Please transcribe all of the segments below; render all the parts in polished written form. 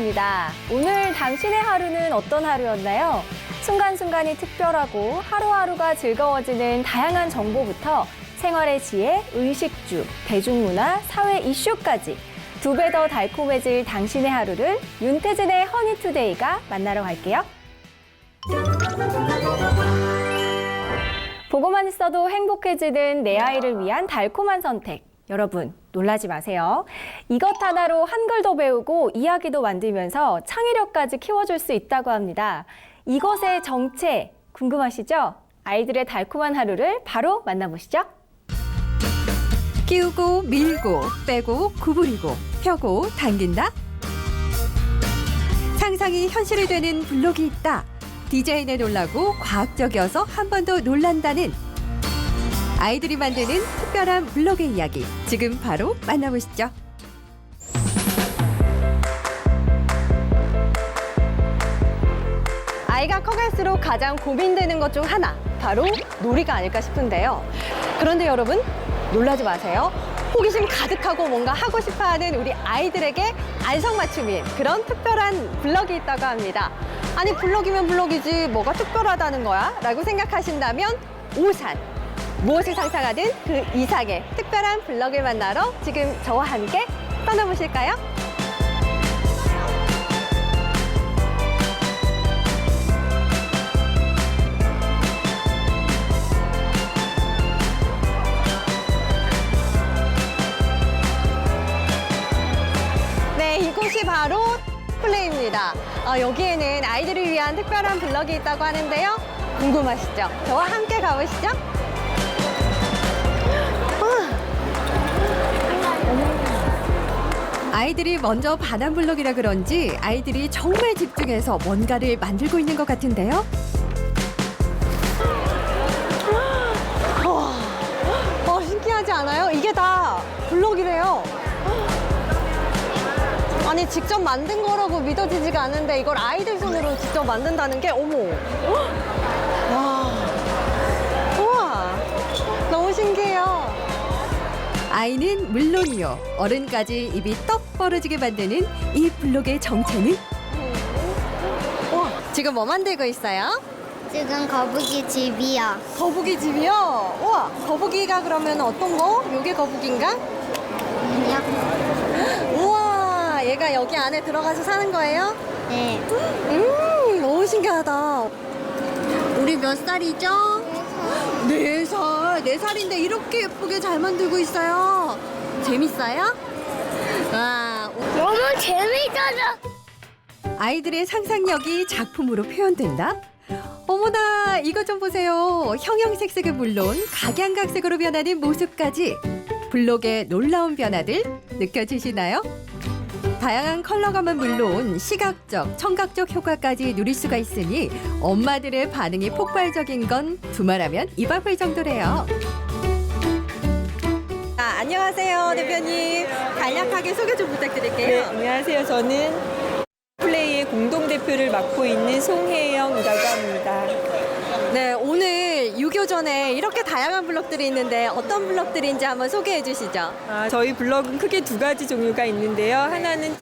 합니다. 오늘 당신의 하루는 어떤 하루였나요? 순간순간이 특별하고 하루하루가 즐거워지는 다양한 정보부터 생활의 지혜, 의식주, 대중문화, 사회 이슈까지 2배 더 달콤해질 당신의 하루를 윤태진의 허니투데이가 만나러 갈게요. 보고만 있어도 행복해지는 내 아이를 위한 달콤한 선택. 여러분, 놀라지 마세요. 이것 하나로 한글도 배우고 이야기도 만들면서 창의력까지 키워줄 수 있다고 합니다. 이것의 정체 궁금하시죠? 아이들의 달콤한 하루를 바로 만나보시죠. 끼우고 밀고 빼고 구부리고 펴고 당긴다. 상상이 현실이 되는 블록이 있다. 디자인에 놀라고 과학적이어서 한 번 더 놀란다는 아이들이 만드는 특별한 블록의 이야기, 지금 바로 만나보시죠. 아이가 커갈수록 가장 고민되는 것 중 하나, 바로 놀이가 아닐까 싶은데요. 그런데 여러분, 놀라지 마세요. 호기심 가득하고 뭔가 하고 싶어하는 우리 아이들에게 안성맞춤인 그런 특별한 블럭이 있다고 합니다. 아니, 블럭이면 블럭이지 뭐가 특별하다는 거야? 라고 생각하신다면 오산. 무엇을 상상하든 그 이상의 특별한 블럭을 만나러 지금 저와 함께 떠나보실까요? 네, 이곳이 바로 플레이입니다. 여기에는 아이들을 위한 특별한 블럭이 있다고 하는데요. 궁금하시죠? 저와 함께 가보시죠. 아이들이 먼저 반한 블록이라 그런지 아이들이 정말 집중해서 뭔가를 만들고 있는 것 같은데요. 신기하지 않아요? 이게 다 블록이래요. 아니, 직접 만든 거라고 믿어지지가 않는데 이걸 아이들 손으로 직접 만든다는 게 어머. 와. 우와. 너무 신기해요. 아이는 물론이요, 어른까지 입이 떡 벌어지게 만드는 이 블록의 정체는? 와, 지금 뭐 만들고 있어요? 지금 거북이 집이야. 거북이 집이요? 우와, 거북이가 그러면 어떤 거? 요게 거북인가? 그냥 우와, 얘가 여기 안에 들어가서 사는 거예요? 네. 너무 신기하다. 우리 몇 살이죠? 4살. 4살인데 이렇게 예쁘게 잘 만들고 있어요. 재밌어요? 와, 너무 재밌어서. 아이들의 상상력이 작품으로 표현된다? 어머나, 이것 좀 보세요. 형형색색은 물론 각양각색으로 변하는 모습까지 블록의 놀라운 변화들 느껴지시나요? 다양한 컬러감은 물론 시각적, 청각적 효과까지 누릴 수가 있으니 엄마들의 반응이 폭발적인 건 두말하면 입 아플 정도래요. 안녕하세요, 대표님. 간략하게 소개 좀 부탁드릴게요. 네, 안녕하세요. 저는 플레이의 공동대표를 맡고 있는 송혜영이라고 합니다. 네, 오늘 유교전에 이렇게 다양한 블록들이 있는데 어떤 블록들인지 한번 소개해 주시죠. 저희 블럭은 크게 2가지 종류가 있는데요. 하나는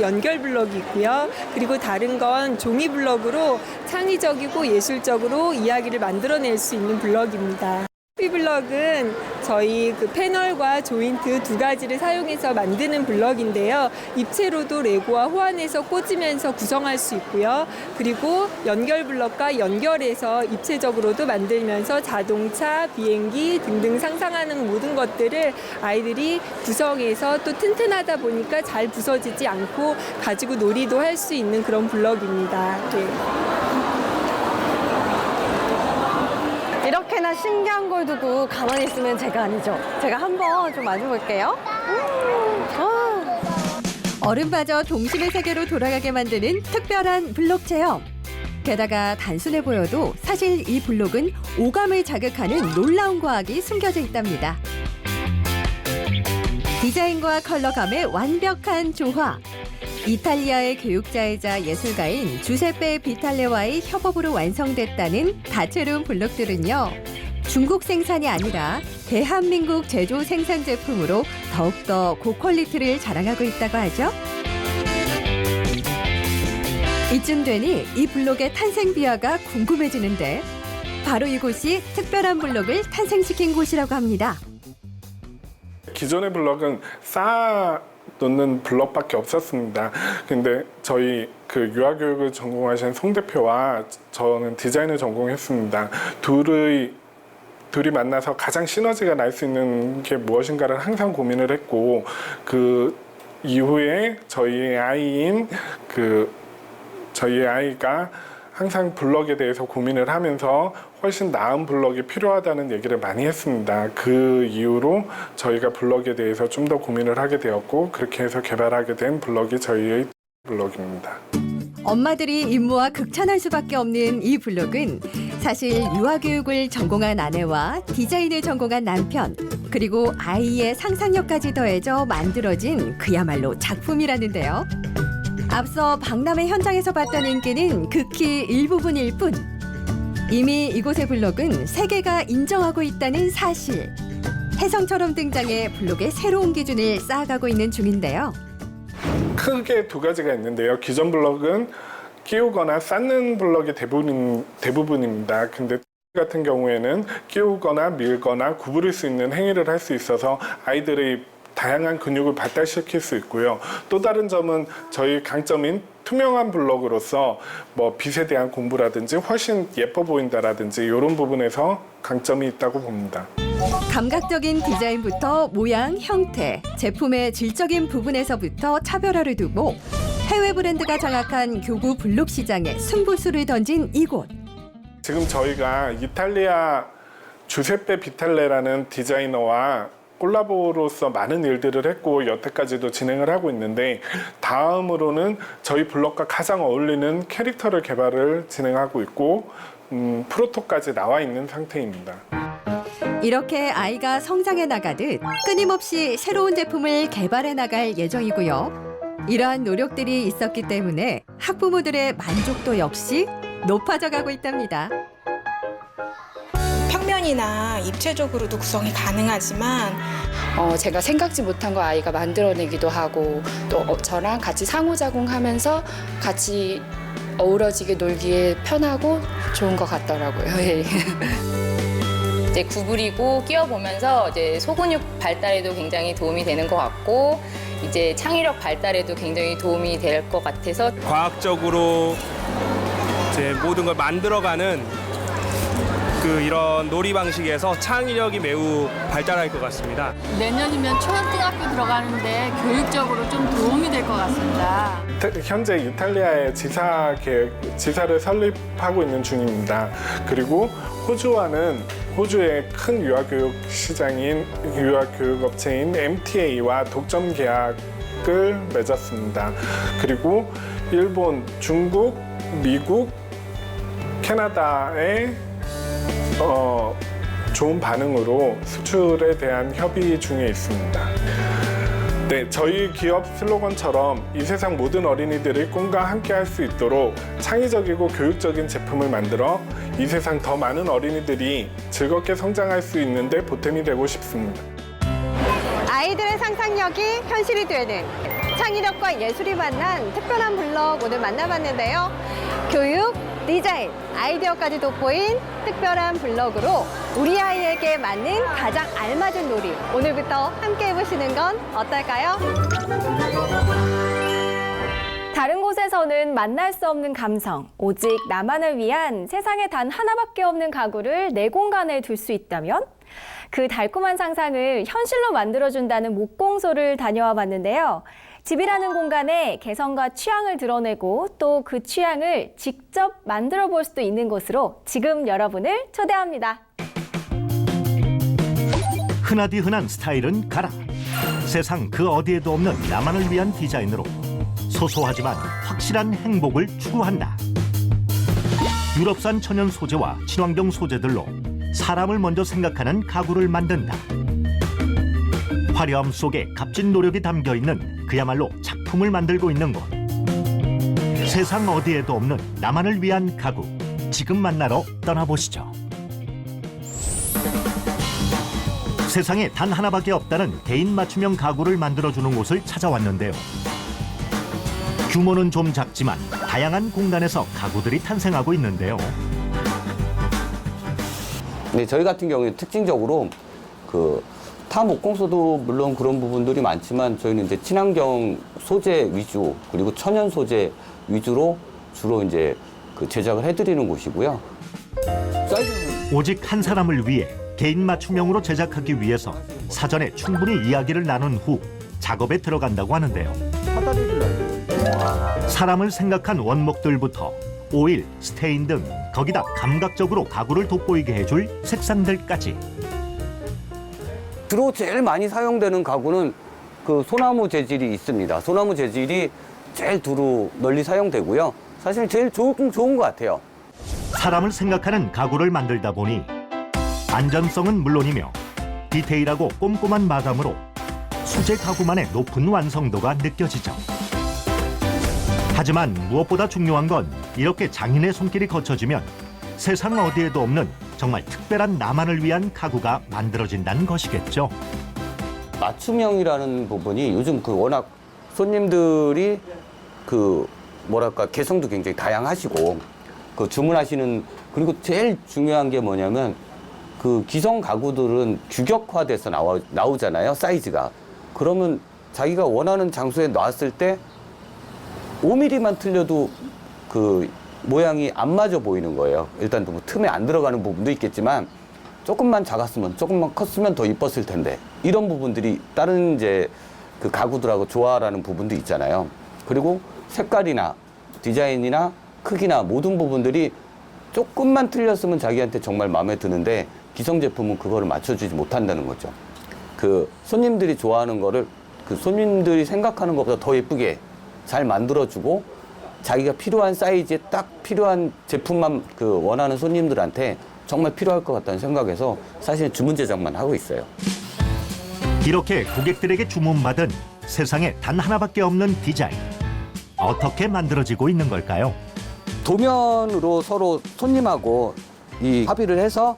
연결 블럭이 있고요. 그리고 다른 건 종이 블럭으로 창의적이고 예술적으로 이야기를 만들어낼 수 있는 블럭입니다. 블럭은 저희 패널과 조인트 2가지를 사용해서 만드는 블럭인데요. 입체로도 레고와 호환해서 꽂으면서 구성할 수 있고요. 그리고 연결 블럭과 연결해서 입체적으로도 만들면서 자동차, 비행기 등등 상상하는 모든 것들을 아이들이 구성해서 또 튼튼하다 보니까 잘 부서지지 않고 가지고 놀이도 할 수 있는 그런 블럭입니다. 네. 이렇게나 신기한 걸 두고 가만히 있으면 제가 아니죠. 제가 한번 좀 만져볼게요. 어른마저 동심의 세계로 돌아가게 만드는 특별한 블록 체험. 게다가 단순해 보여도 사실 이 블록은 오감을 자극하는 놀라운 과학이 숨겨져 있답니다. 디자인과 컬러감의 완벽한 조화. 이탈리아의 교육자이자 예술가인 주세페 비탈레와의 협업으로 완성됐다는 다채로운 블록들은요, 중국 생산이 아니라 대한민국 제조 생산 제품으로 더욱더 고퀄리티를 자랑하고 있다고 하죠. 이쯤 되니 이 블록의 탄생 비화가 궁금해지는데 바로 이곳이 특별한 블록을 탄생시킨 곳이라고 합니다. 기존의 블럭은 쌓아놓는 블럭밖에 없었습니다. 근데 저희 그 유아교육을 전공하신 송 대표와 저는 디자인을 전공했습니다. 둘이 만나서 가장 시너지가 날 수 있는 게 무엇인가를 항상 고민을 했고, 그 이후에 저희 아이가 항상 블럭에 대해서 고민을 하면서 훨씬 나은 블럭이 필요하다는 얘기를 많이 했습니다. 그 이후로 저희가 블럭에 대해서 좀 더 고민을 하게 되었고, 그렇게 해서 개발하게 된 블럭이 저희의 블럭입니다. 엄마들이 임무와 극찬할 수밖에 없는 이 블록은 사실 유아교육을 전공한 아내와 디자인을 전공한 남편, 그리고 아이의 상상력까지 더해져 만들어진 그야말로 작품이라는데요. 앞서 박람회 현장에서 봤던 인기는 극히 일부분일 뿐. 이미 이곳의 블록은 세계가 인정하고 있다는 사실. 혜성처럼 등장해 블록의 새로운 기준을 쌓아가고 있는 중인데요. 크게 두 가지가 있는데요. 기존 블럭은 끼우거나 쌓는 블럭이 대부분입니다. 근데 같은 경우에는 끼우거나 밀거나 구부릴 수 있는 행위를 할 수 있어서 아이들의 다양한 근육을 발달시킬 수 있고요. 또 다른 점은 저희 강점인 투명한 블럭으로서 뭐 빛에 대한 공부라든지 훨씬 예뻐 보인다라든지 이런 부분에서 강점이 있다고 봅니다. 감각적인 디자인부터 모양, 형태, 제품의 질적인 부분에서부터 차별화를 두고 해외 브랜드가 장악한 교구 블록 시장에 승부수를 던진 이곳. 지금 저희가 이탈리아 주세페 비탈레라는 디자이너와 콜라보로서 많은 일들을 했고 여태까지도 진행을 하고 있는데, 다음으로는 저희 블럭과 가장 어울리는 캐릭터를 개발을 진행하고 있고 프로토까지 나와 있는 상태입니다. 이렇게 아이가 성장해 나가듯 끊임없이 새로운 제품을 개발해 나갈 예정이고요. 이러한 노력들이 있었기 때문에 학부모들의 만족도 역시 높아져 가고 있답니다. 평면이나 입체적으로도 구성이 가능하지만 제가 생각지 못한 거 아이가 만들어내기도 하고 또 저랑 같이 상호작용하면서 같이 어우러지게 놀기에 편하고 좋은 것 같더라고요. 이제 구부리고 끼워보면서 이제 소근육 발달에도 굉장히 도움이 되는 것 같고, 이제 창의력 발달에도 굉장히 도움이 될 것 같아서 과학적으로 이제 모든 걸 만들어가는 이런 놀이 방식에서 창의력이 매우 발달할 것 같습니다. 내년이면 초등학교 들어가는데 교육적으로 좀 도움이 될 것 같습니다. 현재 이탈리아의 지사를 설립하고 있는 중입니다. 그리고 호주의 큰 유아교육 시장인 유아교육 업체인 MTA와 독점 계약을 맺었습니다. 그리고 일본, 중국, 미국, 캐나다의 좋은 반응으로 수출에 대한 협의 중에 있습니다. 네, 저희 기업 슬로건처럼 이 세상 모든 어린이들이 꿈과 함께 할 수 있도록 창의적이고 교육적인 제품을 만들어 이 세상 더 많은 어린이들이 즐겁게 성장할 수 있는데 보탬이 되고 싶습니다. 아이들의 상상력이 현실이 되는 창의력과 예술이 만난 특별한 블록 오늘 만나봤는데요. 교육, 디자인, 아이디어까지 돋보인 특별한 블록으로 우리 아이에게 맞는 가장 알맞은 놀이, 오늘부터 함께 해보시는 건 어떨까요? 다른 곳에서는 만날 수 없는 감성, 오직 나만을 위한 세상에 단 하나밖에 없는 가구를 내 공간에 둘 수 있다면? 그 달콤한 상상을 현실로 만들어준다는 목공소를 다녀와 봤는데요. 집이라는 공간에 개성과 취향을 드러내고 또 그 취향을 직접 만들어 볼 수도 있는 곳으로 지금 여러분을 초대합니다. 흔하디 흔한 스타일은 가라. 세상 그 어디에도 없는 나만을 위한 디자인으로 소소하지만 확실한 행복을 추구한다. 유럽산 천연 소재와 친환경 소재들로 사람을 먼저 생각하는 가구를 만든다. 화려함 속에 값진 노력이 담겨있는 그야말로 작품을 만들고 있는 곳. 세상 어디에도 없는 나만을 위한 가구. 지금 만나러 떠나보시죠. 세상에 단 하나밖에 없다는 개인 맞춤형 가구를 만들어주는 곳을 찾아왔는데요. 규모는 좀 작지만 다양한 공간에서 가구들이 탄생하고 있는데요. 네, 저희 같은 경우에 특징적으로 타 목공소도 물론 그런 부분들이 많지만 저희는 이제 친환경 소재 위주 그리고 천연 소재 위주로 주로 이제 제작을 해드리는 곳이고요. 오직 한 사람을 위해 개인 맞춤형으로 제작하기 위해서 사전에 충분히 이야기를 나눈 후 작업에 들어간다고 하는데요. 사람을 생각한 원목들부터 오일, 스테인 등 거기다 감각적으로 가구를 돋보이게 해줄 색상들까지. 주로 제일 많이 사용되는 가구는 소나무 재질이 있습니다. 소나무 재질이 제일 두루 널리 사용되고요. 사실 제일 좋은 것 같아요. 사람을 생각하는 가구를 만들다 보니 안전성은 물론이며 디테일하고 꼼꼼한 마감으로 수제 가구만의 높은 완성도가 느껴지죠. 하지만 무엇보다 중요한 건 이렇게 장인의 손길이 거쳐지면 세상 어디에도 없는 정말 특별한 나만을 위한 가구가 만들어진다는 것이겠죠. 맞춤형이라는 부분이 요즘 워낙 손님들이 개성도 굉장히 다양하시고 주문하시는, 그리고 제일 중요한 게 뭐냐면 기성 가구들은 규격화돼서 나오잖아요, 사이즈가. 그러면 자기가 원하는 장소에 놨을 때 5mm만 틀려도 모양이 안 맞아 보이는 거예요. 일단 틈에 안 들어가는 부분도 있겠지만 조금만 작았으면, 조금만 컸으면 더 이뻤을 텐데, 이런 부분들이 다른 이제 가구들하고 조화라는 부분도 있잖아요. 그리고 색깔이나 디자인이나 크기나 모든 부분들이 조금만 틀렸으면 자기한테 정말 마음에 드는데 기성 제품은 그거를 맞춰주지 못한다는 거죠. 손님들이 좋아하는 거를 손님들이 생각하는 것보다 더 예쁘게 잘 만들어주고 자기가 필요한 사이즈에 딱 필요한 제품만 원하는 손님들한테 정말 필요할 것 같다는 생각에서 사실 주문 제작만 하고 있어요. 이렇게 고객들에게 주문받은 세상에 단 하나밖에 없는 디자인. 어떻게 만들어지고 있는 걸까요? 도면으로 서로 손님하고 합의를 해서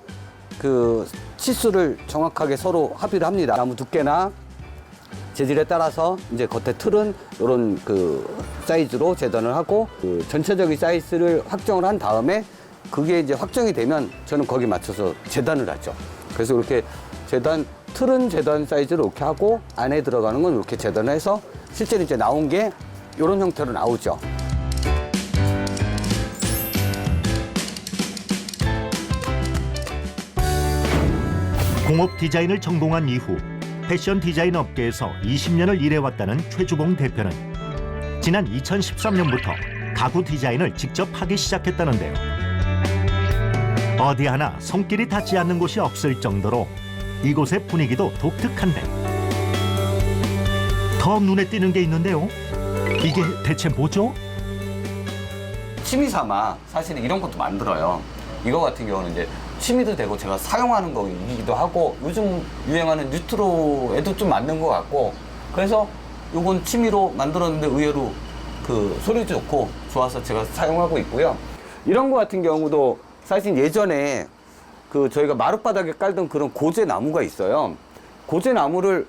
치수를 정확하게 서로 합의를 합니다. 나무 두께나 재질에 따라서 이제 겉에 틀은 이런 사이즈로 재단을 하고 전체적인 사이즈를 확정을 한 다음에 그게 이제 확정이 되면 저는 거기에 맞춰서 재단을 하죠. 그래서 이렇게 틀은 재단 사이즈로 이렇게 하고 안에 들어가는 건 이렇게 재단을 해서 실제로 이제 나온 게 이런 형태로 나오죠. 공업 디자인을 전공한 이후 패션 디자인 업계에서 20년을 일해왔다는 최주봉 대표는 지난 2013년부터 가구 디자인을 직접 하기 시작했다는데요. 어디 하나 손길이 닿지 않는 곳이 없을 정도로 이곳의 분위기도 독특한데 더 눈에 띄는 게 있는데요. 이게 대체 뭐죠? 취미 삼아 사실은 이런 것도 만들어요. 이거 같은 경우는 이제 취미도 되고 제가 사용하는 거이기도 하고 요즘 유행하는 뉴트로에도 좀 맞는 것 같고, 그래서 요건 취미로 만들었는데 의외로 소리도 좋고 좋아서 제가 사용하고 있고요. 이런 거 같은 경우도 사실 예전에 저희가 마룻바닥에 깔던 그런 고제 나무가 있어요. 고제 나무를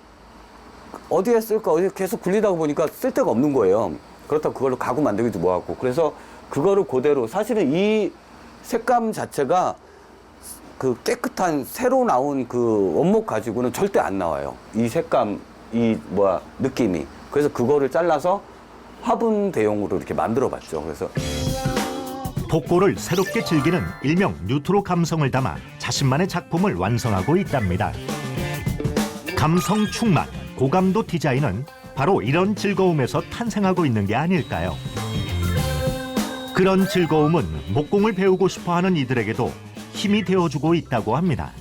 어디에 쓸까 계속 굴리다 보니까 쓸 데가 없는 거예요. 그렇다고 그걸로 가구 만들기도 뭐하고, 그래서 그거를 그대로, 사실은 이 색감 자체가 깨끗한 새로 나온 원목 가지고는 절대 안 나와요. 이 색감, 느낌이. 그래서 그거를 잘라서 화분 대용으로 이렇게 만들어 봤죠. 그래서 복고를 새롭게 즐기는 일명 뉴트로 감성을 담아 자신만의 작품을 완성하고 있답니다. 감성 충만, 고감도 디자인은 바로 이런 즐거움에서 탄생하고 있는 게 아닐까요? 그런 즐거움은 목공을 배우고 싶어하는 이들에게도 힘이 되어주고 있다고 합니다.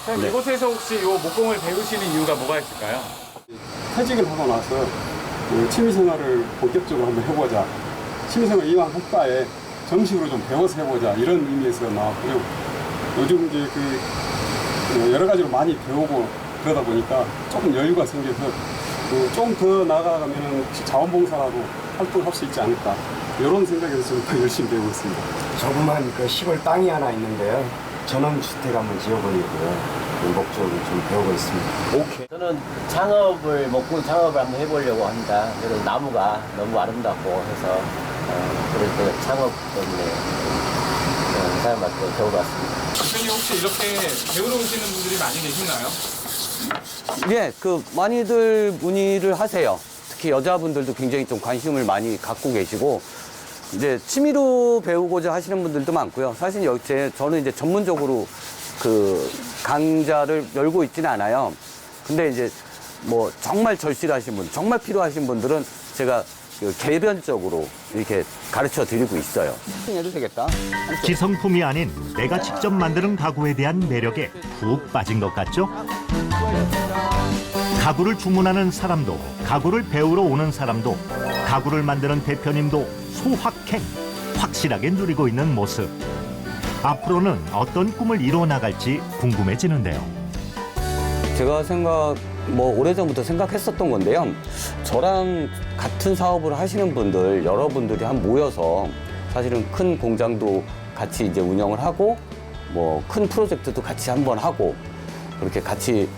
네. 이곳에서 혹시 이 목공을 배우시는 이유가 뭐가 있을까요? 퇴직을 하고 나서 취미생활을 본격적으로 한번 해보자. 취미생활 이왕 할 바에 정식으로 좀 배워서 해보자. 이런 의미에서 나왔고요. 요즘 이제 여러 가지로 많이 배우고 그러다 보니까 조금 여유가 생겨서 좀 더 나아가면 자원봉사라도 활동할 수 있지 않을까. 이런 생각에서 좀 더 열심히 배우고 있습니다. 조그만 시골 땅이 하나 있는데요. 전원주택 한번 지어보려고요. 목적으로 좀 배우고 있습니다. 오케이. 저는 창업을 먹고 창업을 한번 해보려고 합니다. 그래서 나무가 너무 아름답고 해서 그래서 창업 때문에 사람한테 배우러 왔습니다. 대표님 혹시 이렇게 배우러 오시는 분들이 많이 계신가요? 예, 많이들 문의를 하세요. 특히 여자분들도 굉장히 좀 관심을 많이 갖고 계시고, 이제 취미로 배우고자 하시는 분들도 많고요. 사실 저는 이제 전문적으로 강좌를 열고 있지는 않아요. 근데 이제 뭐 정말 절실하신 분, 정말 필요하신 분들은 제가 개별적으로 이렇게 가르쳐 드리고 있어요. 해도 되겠다. 기성품이 아닌 내가 직접 만드는 가구에 대한 매력에 푹 빠진 것 같죠? 가구를 주문하는 사람도, 가구를 배우러 오는 사람도, 가구를 만드는 대표님도 소확행, 확실하게 누리고 있는 모습. 앞으로는 어떤 꿈을 이루어 나갈지 궁금해지는데요. 제가 오래전부터 생각했었던 건데요. 저랑 같은 사업을 하시는 분들, 여러분들이 모여서 사실은 큰 공장도 같이 이제 운영을 하고, 큰 프로젝트도 같이 한번 하고, 그렇게 같이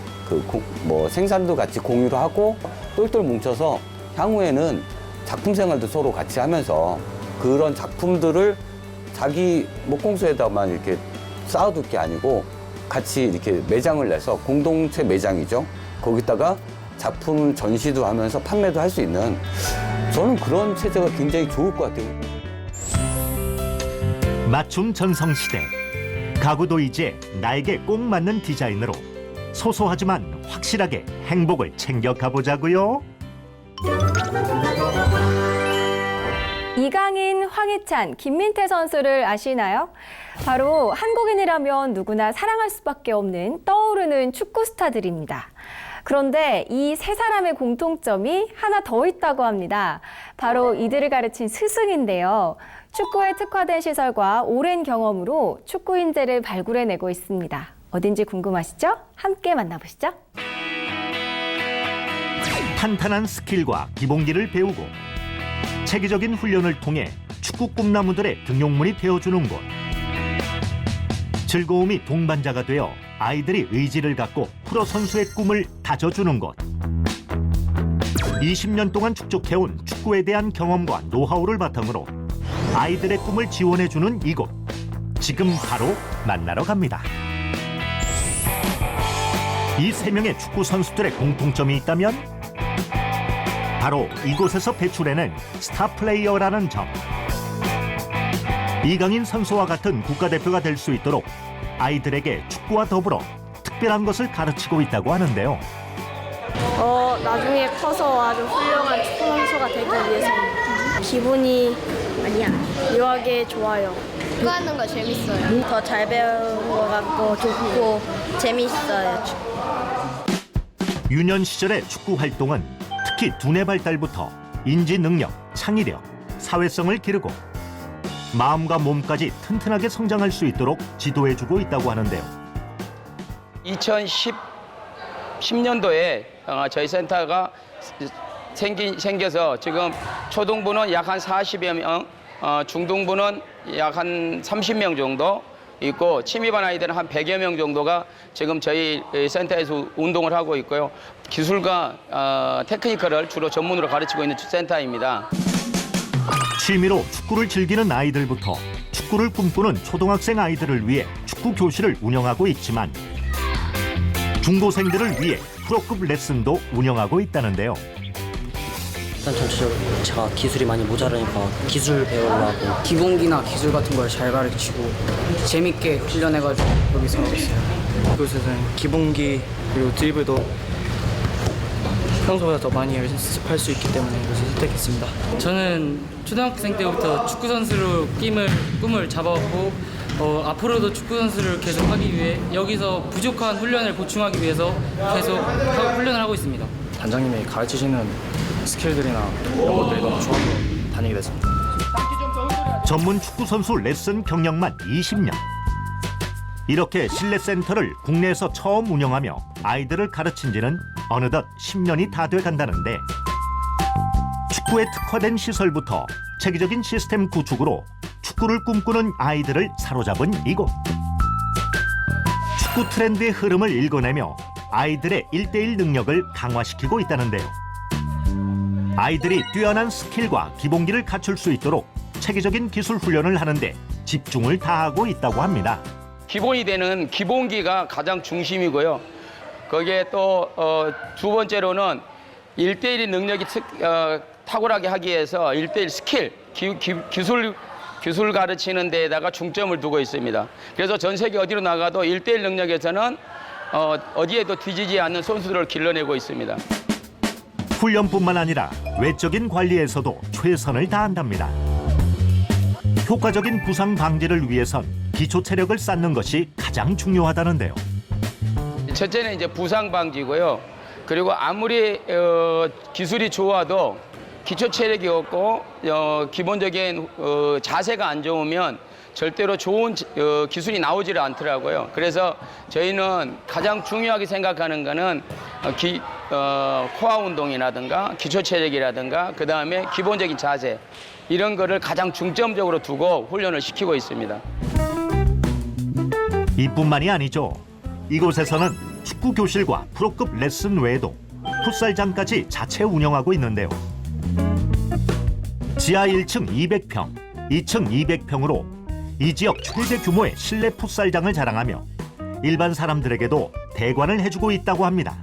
생산도 같이 공유를 하고, 똘똘 뭉쳐서 향후에는 작품 생활도 서로 같이 하면서 그런 작품들을 자기 목공소에다만 이렇게 쌓아둘 게 아니고 같이 이렇게 매장을 내서 공동체 매장이죠. 거기다가 작품 전시도 하면서 판매도 할 수 있는, 저는 그런 체제가 굉장히 좋을 것 같아요. 맞춤 전성시대. 가구도 이제 나에게 꼭 맞는 디자인으로 소소하지만 확실하게 행복을 챙겨 가보자고요. 이강인, 황희찬, 김민태 선수를 아시나요? 바로 한국인이라면 누구나 사랑할 수밖에 없는 떠오르는 축구 스타들입니다. 그런데 이 세 사람의 공통점이 하나 더 있다고 합니다. 바로 이들을 가르친 스승인데요. 축구에 특화된 시설과 오랜 경험으로 축구 인재를 발굴해내고 있습니다. 어딘지 궁금하시죠? 함께 만나보시죠. 탄탄한 스킬과 기본기를 배우고 체계적인 훈련을 통해 축구 꿈나무들의 등용문이 되어주는 곳. 즐거움이 동반자가 되어 아이들이 의지를 갖고 프로 선수의 꿈을 다져주는 곳. 20년 동안 축적해온 축구에 대한 경험과 노하우를 바탕으로 아이들의 꿈을 지원해주는 이곳. 지금 바로 만나러 갑니다. 이 세 명의 축구 선수들의 공통점이 있다면 바로 이곳에서 배출해낸 스타 플레이어라는 점. 이강인 선수와 같은 국가대표가 될 수 있도록 아이들에게 축구와 더불어 특별한 것을 가르치고 있다고 하는데요. 나중에 커서 아주 훌륭한 축구 선수가 되기 위해서입니다. 기분이 묘하게 좋아요. 축구하는 거 재밌어요. 더 잘 배운 것 같고 좋고 재밌어요. 유년 시절의 축구 활동은 특히 두뇌 발달부터 인지 능력, 창의력, 사회성을 기르고 마음과 몸까지 튼튼하게 성장할 수 있도록 지도해주고 있다고 하는데요. 2010년도에 저희 센터가 생겨서 지금 초등부는 약 한 40여 명, 중등부는 약 한 30명 정도 있고 취미반 아이들은 한 100여 명 정도가 지금 저희 센터에서 운동을 하고 있고요. 기술과 테크니컬을 주로 전문으로 가르치고 있는 센터입니다. 취미로 축구를 즐기는 아이들부터 축구를 꿈꾸는 초등학생 아이들을 위해 축구 교실을 운영하고 있지만 중고생들을 위해 프로급 레슨도 운영하고 있다는데요. 일단 전체적으로 제가 기술이 많이 모자라니까 기술 배우려고 기본기나 기술 같은 걸 잘 가르치고 재밌게 훈련해가지고 여기서 하고 있어요. 이곳에서는 기본기 그리고 드리블도 평소보다 더 많이 연습할 수 있기 때문에 이것을 선택했습니다. 저는 초등학생 때부터 축구 선수로 꿈을 잡아왔고 앞으로도 축구 선수를 계속 하기 위해 여기서 부족한 훈련을 보충하기 위해서 계속 훈련을 하고 있습니다. 단장님이 가르치시는 스킬들이나 이런 것들이 너무 좋아서 다니게 됐습니다. 전문 축구 선수 레슨 경력만 20년. 이렇게 실내 센터를 국내에서 처음 운영하며 아이들을 가르친 지는 어느덧 10년이 다 돼간다는데 축구에 특화된 시설부터 체계적인 시스템 구축으로 축구를 꿈꾸는 아이들을 사로잡은 이곳. 축구 트렌드의 흐름을 읽어내며 아이들의 1대1 능력을 강화시키고 있다는데요. 아이들이 뛰어난 스킬과 기본기를 갖출 수 있도록 체계적인 기술 훈련을 하는데 집중을 다하고 있다고 합니다. 기본이 되는 기본기가 가장 중심이고요. 거기에 또 두 번째로는 1대1의 능력이 탁월하게 하기 위해서 1대1 스킬, 기술 가르치는 데에다가 중점을 두고 있습니다. 그래서 전 세계 어디로 나가도 1대1 능력에서는 어디에도 뒤지지 않는 선수들을 길러내고 있습니다. 훈련뿐만 아니라 외적인 관리에서도 최선을 다한답니다. 효과적인 부상 방지를 위해선 기초 체력을 쌓는 것이 가장 중요하다는데요. 첫째는 이제 부상 방지고요. 그리고 아무리 기술이 좋아도 기초 체력이 없고 기본적인 자세가 안 좋으면 절대로 좋은 기술이 나오지를 않더라고요. 그래서 저희는 가장 중요하게 생각하는 거는 코어 운동이라든가 기초 체력이라든가 그다음에 기본적인 자세 이런 거를 가장 중점적으로 두고 훈련을 시키고 있습니다. 이뿐만이 아니죠. 이곳에서는 축구 교실과 프로급 레슨 외에도 풋살장까지 자체 운영하고 있는데요. 지하 1층 200평, 2층 200평으로 이 지역 최대 규모의 실내 풋살장을 자랑하며 일반 사람들에게도 대관을 해주고 있다고 합니다.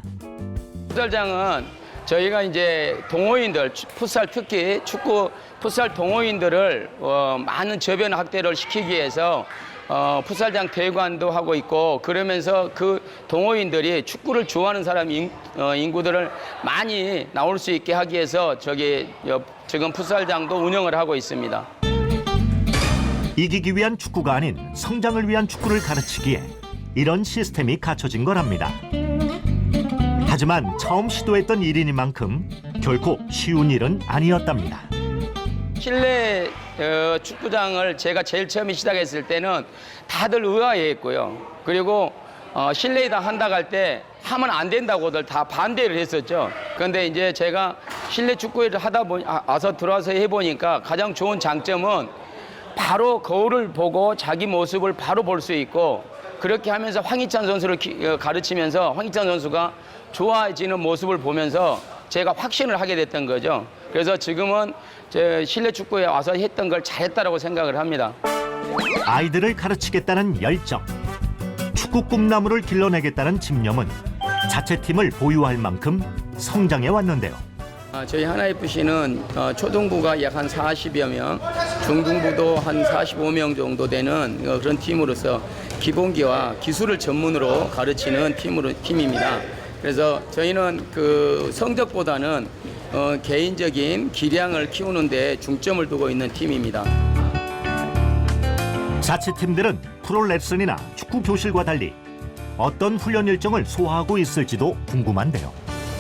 풋살장은 저희가 이제 동호인들, 풋살 특히 축구 풋살 동호인들을 많은 저변 확대를 시키기 위해서 풋살장 대관도 하고 있고 그러면서 그 동호인들이 축구를 좋아하는 사람 인구들을 많이 나올 수 있게 하기 위해서 지금 풋살장도 운영을 하고 있습니다. 이기기 위한 축구가 아닌 성장을 위한 축구를 가르치기에 이런 시스템이 갖춰진 거랍니다. 하지만 처음 시도했던 일이니만큼 결코 쉬운 일은 아니었답니다. 실내 축구장을 제가 제일 처음에 시작했을 때는 다들 의아해했고요. 그리고 실내에다 한다고 할 때 하면 안 된다고들 다 반대를 했었죠. 그런데 이제 제가 실내 축구를 들어와서 해보니까 가장 좋은 장점은 바로 거울을 보고 자기 모습을 바로 볼 수 있고 그렇게 하면서 황희찬 선수를 가르치면서 황희찬 선수가 좋아지는 모습을 보면서 제가 확신을 하게 됐던 거죠. 그래서 지금은 제 실내 축구에 와서 했던 걸 잘했다라고 생각을 합니다. 아이들을 가르치겠다는 열정, 축구 꿈나무를 길러내겠다는 집념은 자체 팀을 보유할 만큼 성장해 왔는데요. 저희 하나FC는 초등부가 약 한 40여 명, 중등부도 한 45명 정도 되는 그런 팀으로서 기본기와 기술을 전문으로 가르치는 팀입니다. 그래서 저희는 그 성적보다는 개인적인 기량을 키우는 데 중점을 두고 있는 팀입니다. 자체팀들은 프로 레슨이나 축구 교실과 달리 어떤 훈련 일정을 소화하고 있을지도 궁금한데요.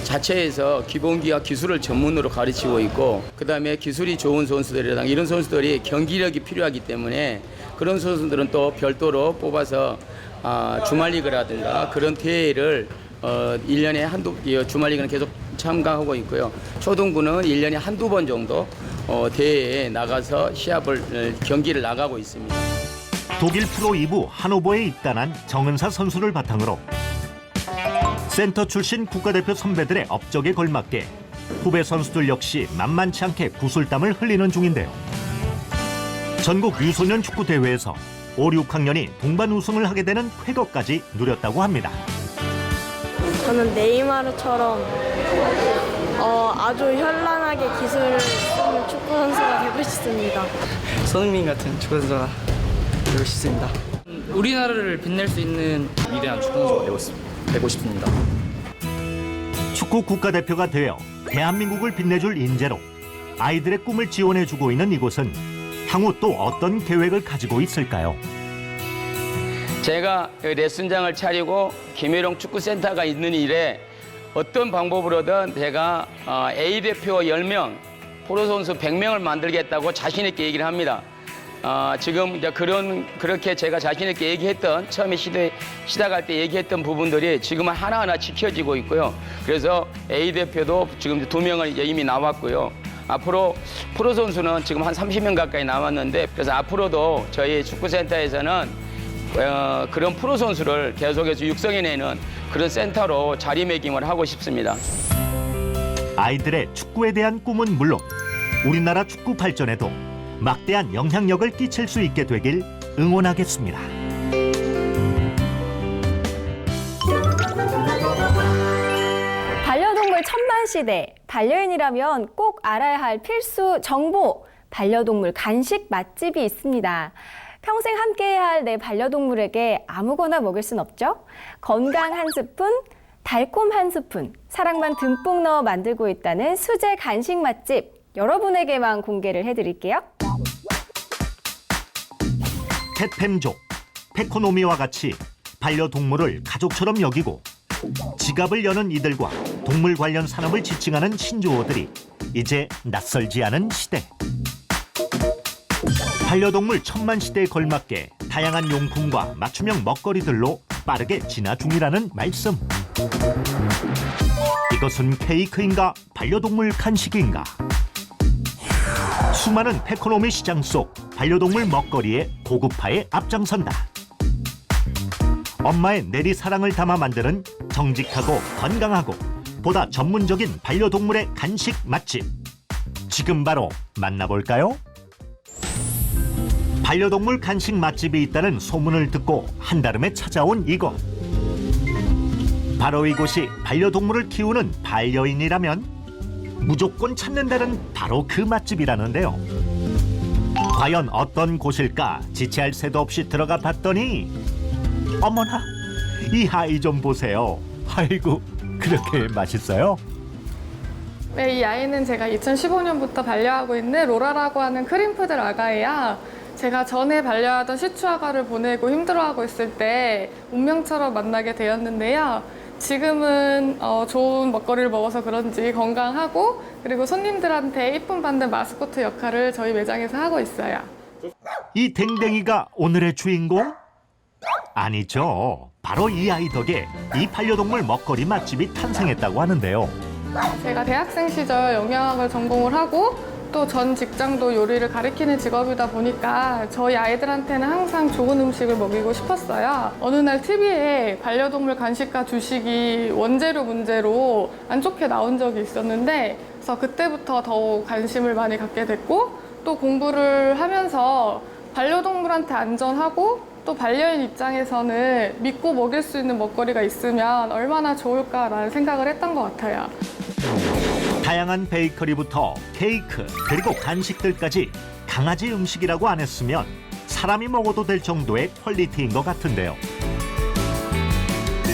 자체에서 기본기와 기술을 전문으로 가르치고 있고 그다음에 기술이 좋은 선수들이랑 이런 선수들이 경기력이 필요하기 때문에 그런 선수들은 또 별도로 뽑아서 주말리그라든가 그런 대회를 1년에 주말리그는 계속 참가하고 있고요. 초등부는 1년에 한두 번 정도 대회에 나가서 경기를 나가고 있습니다. 독일 프로 2부 하노버에 입단한 정은사 선수를 바탕으로 센터 출신 국가대표 선배들의 업적에 걸맞게 후배 선수들 역시 만만치 않게 구슬땀을 흘리는 중인데요. 전국 유소년 축구 대회에서 5, 6학년이 동반 우승을 하게 되는 쾌거까지 누렸다고 합니다. 저는 네이마르처럼 아주 현란하게 기술을 쓰는 축구 선수가 되고 싶습니다. 손흥민 같은 축구 선수가 되고 싶습니다. 우리나라를 빛낼 수 있는 위대한 축구 선수가 되고 싶습니다. 축구 국가대표가 되어 대한민국을 빛내줄 인재로 아이들의 꿈을 지원해주고 있는 이곳은 향후 또 어떤 계획을 가지고 있을까요? 제가 레슨장을 차리고 김혜령 축구센터가 있는 일에 어떤 방법으로든 제가 A대표 10명, 프로선수 100명을 만들겠다고 자신 있게 얘기를 합니다. 지금 이제 그렇게 제가 자신 있게 얘기했던 처음에 시작할 때 얘기했던 부분들이 지금은 하나하나 지켜지고 있고요. 그래서 A 대표도 지금 2명을 이미 나왔고요. 앞으로 프로 선수는 지금 한 30명 가까이 남았는데 그래서 앞으로도 저희 축구센터에서는 그런 프로 선수를 계속해서 육성해내는 그런 센터로 자리매김을 하고 싶습니다. 아이들의 축구에 대한 꿈은 물론 우리나라 축구 발전에도 막대한 영향력을 끼칠 수 있게 되길 응원하겠습니다. 반려동물 천만시대, 반려인이라면 꼭 알아야 할 필수 정보, 반려동물 간식 맛집이 있습니다. 평생 함께해야 할 내 반려동물에게 아무거나 먹일 순 없죠? 건강 한 스푼, 달콤 한 스푼, 사랑만 듬뿍 넣어 만들고 있다는 수제 간식 맛집, 여러분에게만 공개를 해드릴게요. 펫팸족, 페코노미와 같이 반려동물을 가족처럼 여기고 지갑을 여는 이들과 동물 관련 산업을 지칭하는 신조어들이 이제 낯설지 않은 시대. 반려동물 천만 시대에 걸맞게 다양한 용품과 맞춤형 먹거리들로 빠르게 진화 중이라는 말씀. 이것은 케이크인가 반려동물 간식인가? 수많은 페코노미 시장 속 반려동물 먹거리의 고급화에 앞장선다. 엄마의 내리사랑을 담아 만드는 정직하고 건강하고 보다 전문적인 반려동물의 간식 맛집. 지금 바로 만나볼까요? 반려동물 간식 맛집이 있다는 소문을 듣고 한달음에 찾아온 이곳. 바로 이곳이 반려동물을 키우는 반려인이라면 무조건 찾는다는 바로 그 맛집이라는데요. 과연 어떤 곳일까 지체할 새도 없이 들어가 봤더니 어머나, 이 아이 좀 보세요. 아이고, 그렇게 맛있어요? 네, 이 아이는 제가 2015년부터 반려하고 있는 로라라고 하는 크림푸들 아가예요. 제가 전에 반려하던 시추아가를 보내고 힘들어하고 있을 때 운명처럼 만나게 되었는데요. 지금은 좋은 먹거리를 먹어서 그런지 건강하고 그리고 손님들한테 이쁨 받는 마스코트 역할을 저희 매장에서 하고 있어요. 이 댕댕이가 오늘의 주인공? 아니죠. 바로 이 아이 덕에 이 반려동물 먹거리 맛집이 탄생했다고 하는데요. 제가 대학생 시절 영양학을 전공을 하고 또 전 직장도 요리를 가리키는 직업이다 보니까 저희 아이들한테는 항상 좋은 음식을 먹이고 싶었어요. 어느 날 TV에 반려동물 간식과 주식이 원재료 문제로 안 좋게 나온 적이 있었는데 그래서 그때부터 더욱 관심을 많이 갖게 됐고 또 공부를 하면서 반려동물한테 안전하고 또 반려인 입장에서는 믿고 먹일 수 있는 먹거리가 있으면 얼마나 좋을까라는 생각을 했던 것 같아요. 다양한 베이커리부터 케이크 그리고 간식들까지 강아지 음식이라고 안 했으면 사람이 먹어도 될 정도의 퀄리티인 것 같은데요.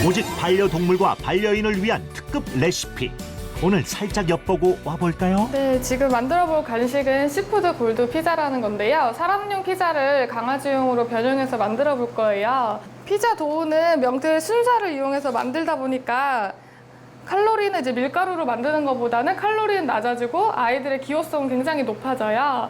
오직 반려동물과 반려인을 위한 특급 레시피. 오늘 살짝 엿보고 와볼까요? 네, 지금 만들어볼 간식은 시푸드 골드 피자라는 건데요. 사람용 피자를 강아지용으로 변형해서 만들어볼 거예요. 피자 도우는 명태 순살을 이용해서 만들다 보니까 칼로리는 이제 밀가루로 만드는 것보다는 칼로리는 낮아지고 아이들의 기호성은 굉장히 높아져요.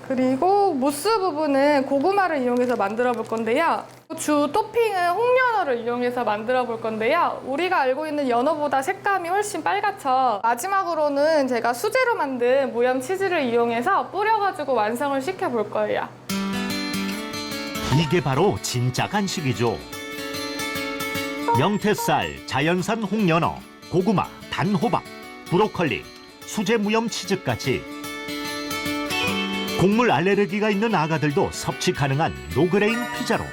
그리고 무스 부분은 고구마를 이용해서 만들어 볼 건데요. 주 토핑은 홍연어를 이용해서 만들어 볼 건데요. 우리가 알고 있는 연어보다 색감이 훨씬 빨갛죠. 마지막으로는 제가 수제로 만든 무염 치즈를 이용해서 뿌려가지고 완성을 시켜 볼 거예요. 이게 바로 진짜 간식이죠. 명태쌀, 자연산 홍연어, 고구마, 단호박, 브로콜리, 수제 무염 치즈까지 곡물 알레르기가 있는 아가들도 섭취 가능한 노그레인 피자로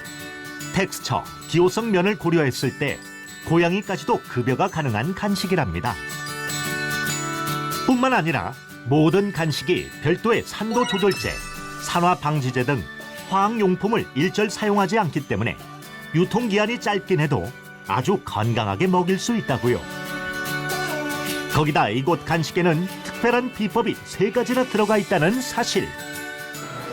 텍스처, 기호성 면을 고려했을 때 고양이까지도 급여가 가능한 간식이랍니다. 뿐만 아니라 모든 간식이 별도의 산도 조절제, 산화 방지제 등 화학용품을 일절 사용하지 않기 때문에 유통기한이 짧긴 해도 아주 건강하게 먹일 수 있다고요. 거기다 이곳 간식에는 특별한 비법이 3가지나 들어가 있다는 사실.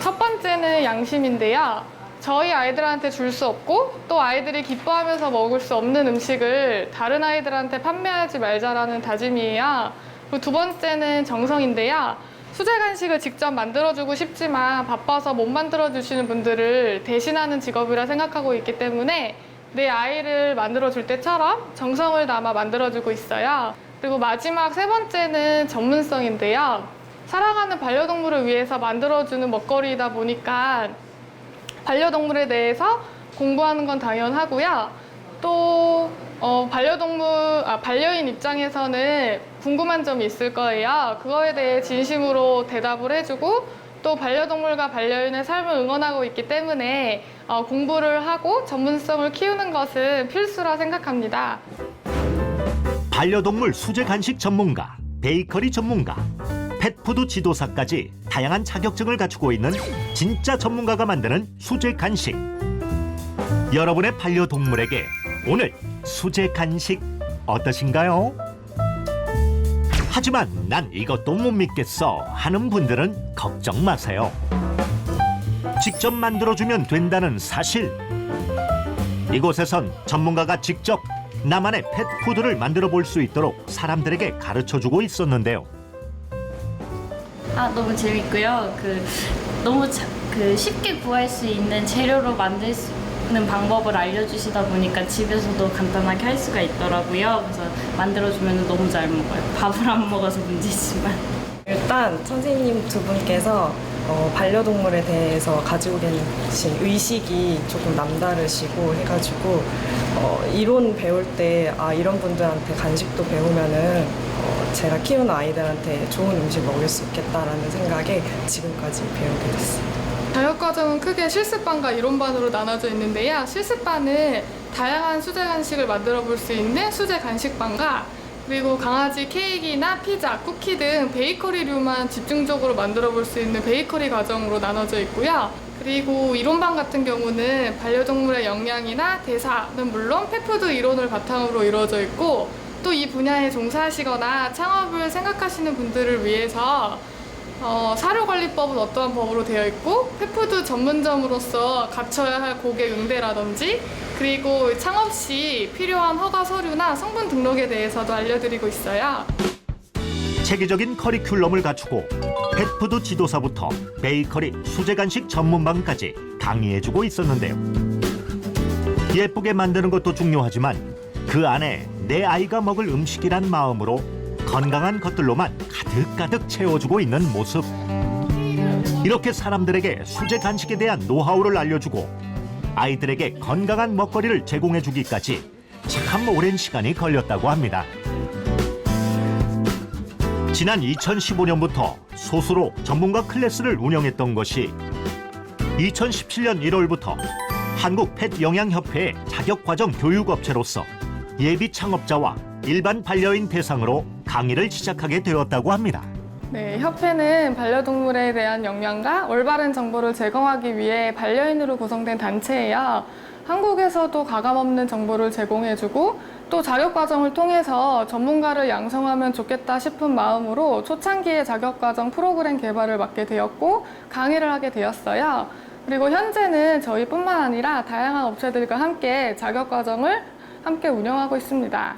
첫 번째는 양심인데요. 저희 아이들한테 줄 수 없고 또 아이들이 기뻐하면서 먹을 수 없는 음식을 다른 아이들한테 판매하지 말자라는 다짐이에요. 그리고 두 번째는 정성인데요. 수제 간식을 직접 만들어주고 싶지만 바빠서 못 만들어주시는 분들을 대신하는 직업이라 생각하고 있기 때문에 내 아이를 만들어줄 때처럼 정성을 담아 만들어주고 있어요. 그리고 마지막 세 번째는 전문성인데요. 사랑하는 반려동물을 위해서 만들어주는 먹거리이다 보니까 반려동물에 대해서 공부하는 건 당연하고요. 또 반려인 입장에서는 궁금한 점이 있을 거예요. 그거에 대해 진심으로 대답을 해주고 또 반려동물과 반려인의 삶을 응원하고 있기 때문에 공부를 하고 전문성을 키우는 것은 필수라 생각합니다. 반려동물 수제 간식 전문가, 베이커리 전문가, 펫푸드 지도사까지 다양한 자격증을 갖추고 있는 진짜 전문가가 만드는 수제 간식. 여러분의 반려동물에게 오늘 수제 간식 어떠신가요? 하지만 난 이것도 못 믿겠어 하는 분들은 걱정 마세요. 직접 만들어주면 된다는 사실. 이곳에선 전문가가 직접 나만의 펫푸드를 만들어 볼 수 있도록 사람들에게 가르쳐주고 있었는데요. 너무 재밌고요. 너무 쉽게 구할 수 있는 재료로 만들 수 있는 방법을 알려주시다 보니까 집에서도 간단하게 할 수가 있더라고요. 그래서 만들어주면 너무 잘 먹어요. 밥을 안 먹어서 문제지만. 일단 선생님 두 분께서 반려동물에 대해서 가지고 계신 의식이 조금 남다르시고 해가지고 이론 배울 때 이런 분들한테 간식도 배우면은 제가 키우는 아이들한테 좋은 음식 먹일 수 있겠다라는 생각에 지금까지 배우게 됐어요. 자격과정은 크게 실습반과 이론반으로 나눠져 있는데요. 실습반은 다양한 수제 간식을 만들어 볼 수 있는 수제 간식반과 그리고 강아지 케이크나 피자, 쿠키 등 베이커리류만 집중적으로 만들어 볼 수 있는 베이커리 과정으로 나눠져 있고요. 그리고 이론반 같은 경우는 반려동물의 영양이나 대사는 물론 펫푸드 이론을 바탕으로 이루어져 있고 또 이 분야에 종사하시거나 창업을 생각하시는 분들을 위해서 사료관리법은 어떠한 법으로 되어 있고 펫푸드 전문점으로서 갖춰야 할 고객 응대라든지 그리고 창업 시 필요한 허가 서류나 성분 등록에 대해서도 알려드리고 있어요. 체계적인 커리큘럼을 갖추고 펫푸드 지도사부터 베이커리 수제 간식 전문방까지 강의해주고 있었는데요. 예쁘게 만드는 것도 중요하지만 그 안에 내 아이가 먹을 음식이란 마음으로 건강한 것들로만 가득가득 채워주고 있는 모습. 이렇게 사람들에게 수제 간식에 대한 노하우를 알려주고 아이들에게 건강한 먹거리를 제공해주기까지 참 오랜 시간이 걸렸다고 합니다. 지난 2015년부터 소수로 전문가 클래스를 운영했던 것이 2017년 1월부터 한국펫영양협회의 자격과정 교육업체로서 예비 창업자와 일반 반려인 대상으로 강의를 시작하게 되었다고 합니다. 네, 협회는 반려동물에 대한 역량과 올바른 정보를 제공하기 위해 반려인으로 구성된 단체예요. 한국에서도 가감없는 정보를 제공해주고 또 자격과정을 통해서 전문가를 양성하면 좋겠다 싶은 마음으로 초창기에 자격과정 프로그램 개발을 맡게 되었고 강의를 하게 되었어요. 그리고 현재는 저희뿐만 아니라 다양한 업체들과 함께 자격과정을 함께 운영하고 있습니다.